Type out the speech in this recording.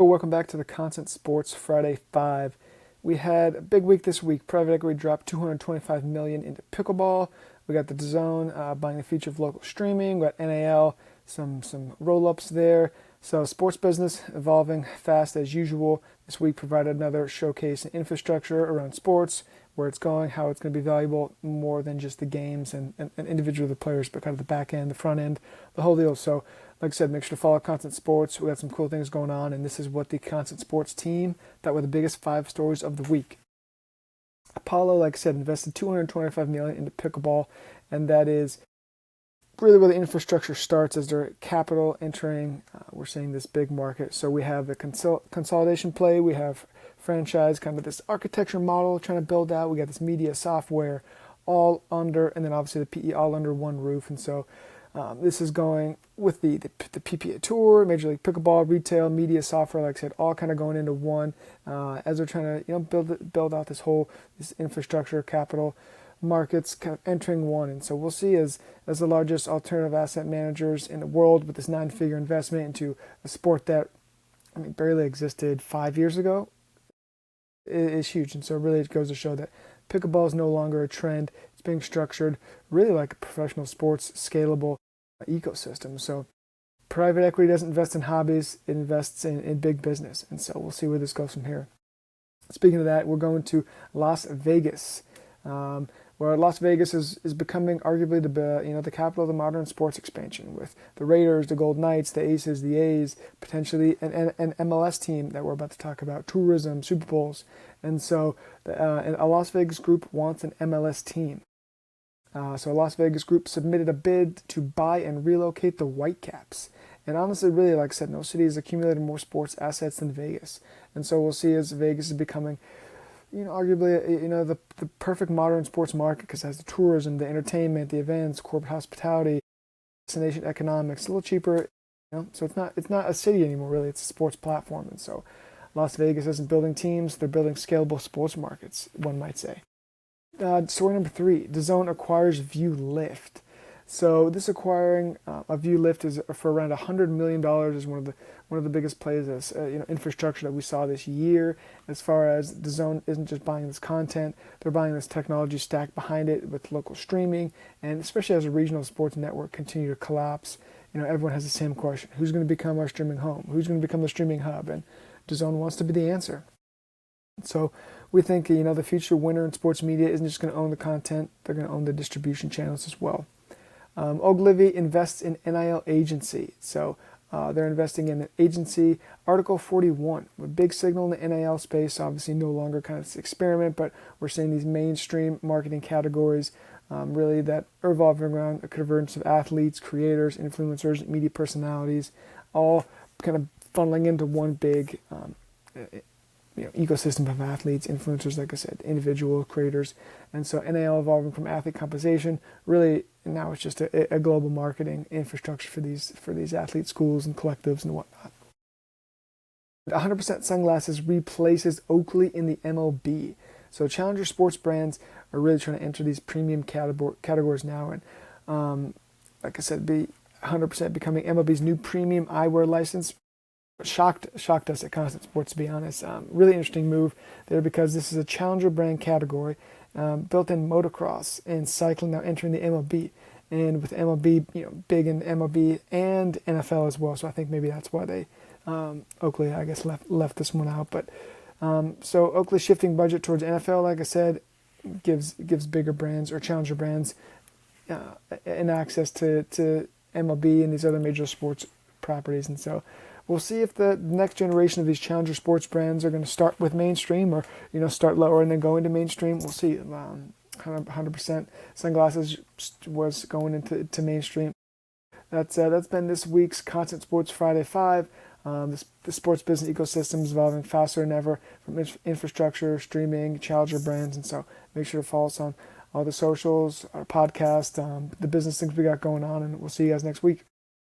Welcome back to the Constant Sports Friday 5. We had a big week this week. Private equity dropped $225 million into Pickleball. We got the DAZN buying the future of local streaming. We got NIL, some roll-ups there. So sports business evolving fast as usual. This week provided another showcase in infrastructure around sports, where it's going, how it's going to be valuable more than just the games and individual the players, but kind of the back end, the front end, the whole deal. So like I said, make sure to follow Constant Sports. We got some cool things going on, and this is what the Constant Sports team that were the biggest 5 stories of the week. Apollo, like I said, invested $225 million into Pickleball, and that is really where the infrastructure starts as their capital entering. We're seeing this big market. So we have the consolidation play. We have franchise, kind of this architecture model trying to build out. We got this media software all under, and then obviously the PE all under one roof. And so this is going with the PPA Tour, Major League Pickleball, retail, media, software, like I said, all kind of going into one as they're trying to build out this infrastructure, capital markets, kind of entering one. And so we'll see as the largest alternative asset managers in the world with this 9-figure investment into a sport that barely existed 5 years ago is huge. And so really it goes to show that pickleball is no longer a trend. It's being structured really like a professional sports scalable ecosystem. So private equity doesn't invest in hobbies, it invests in big business. And so we'll see where this goes from here. Speaking of that, we're going to Las Vegas, where Las Vegas is becoming arguably the capital of the modern sports expansion, with the Raiders, the Golden Knights, the Aces, the A's, potentially an MLS team that we're about to talk about, tourism, Super Bowls. And so a Las Vegas group wants an MLS team. So a Las Vegas group submitted a bid to buy and relocate the Whitecaps. And honestly, really, like I said, no city has accumulated more sports assets than Vegas. And so we'll see as Vegas is becoming, arguably, the perfect modern sports market, because it has the tourism, the entertainment, the events, corporate hospitality, destination economics, a little cheaper. So it's not a city anymore, really. It's a sports platform. And so Las Vegas isn't building teams; they're building scalable sports markets, one might say. Story number 3: DAZN acquires ViewLift. So this acquiring of ViewLift is for around $100 million. Is one of the biggest plays as infrastructure that we saw this year. As far as DAZN isn't just buying this content, they're buying this technology stack behind it with local streaming, and especially as a regional sports network continue to collapse. Everyone has the same question: who's going to become our streaming home? Who's going to become the streaming hub? And DAZN wants to be the answer. So we think the future winner in sports media isn't just going to own the content; they're going to own the distribution channels as well. Ogilvy invests in NIL agency. So they're investing in an agency. Article 41, a big signal in the NIL space. Obviously, no longer kind of this experiment, but we're seeing these mainstream marketing categories really that are evolving around a convergence of athletes, creators, influencers, media personalities, all kind of funneling into one big ecosystem of athletes, influencers, like I said, individual creators. And so NIL evolving from athlete compensation, really now it's just a global marketing infrastructure for these athlete schools and collectives and whatnot. 100% Sunglasses replaces Oakley in the MLB. So challenger sports brands are really trying to enter these premium categories now, and like I said, be 100% becoming MLB's new premium eyewear license. Shocked us at Constant Sports, to be honest. Really interesting move there, because this is a challenger brand category, built in motocross and cycling now entering the MLB, and with MLB big in MLB and NFL as well. So I think maybe that's why they Oakley, I guess, left this one out. But so Oakley shifting budget towards NFL, like I said, gives bigger brands or challenger brands an access to MLB and these other major sports properties. And so we'll see if the next generation of these challenger sports brands are going to start with mainstream, or start lower and then go into mainstream. We'll see. 100% Sunglasses was going into mainstream. That's been this week's Constant Sports Friday 5. The sports business ecosystem is evolving faster than ever, from infrastructure, streaming, challenger brands, and so make sure to follow us on all the socials, our podcast, the business things we got going on, and we'll see you guys next week.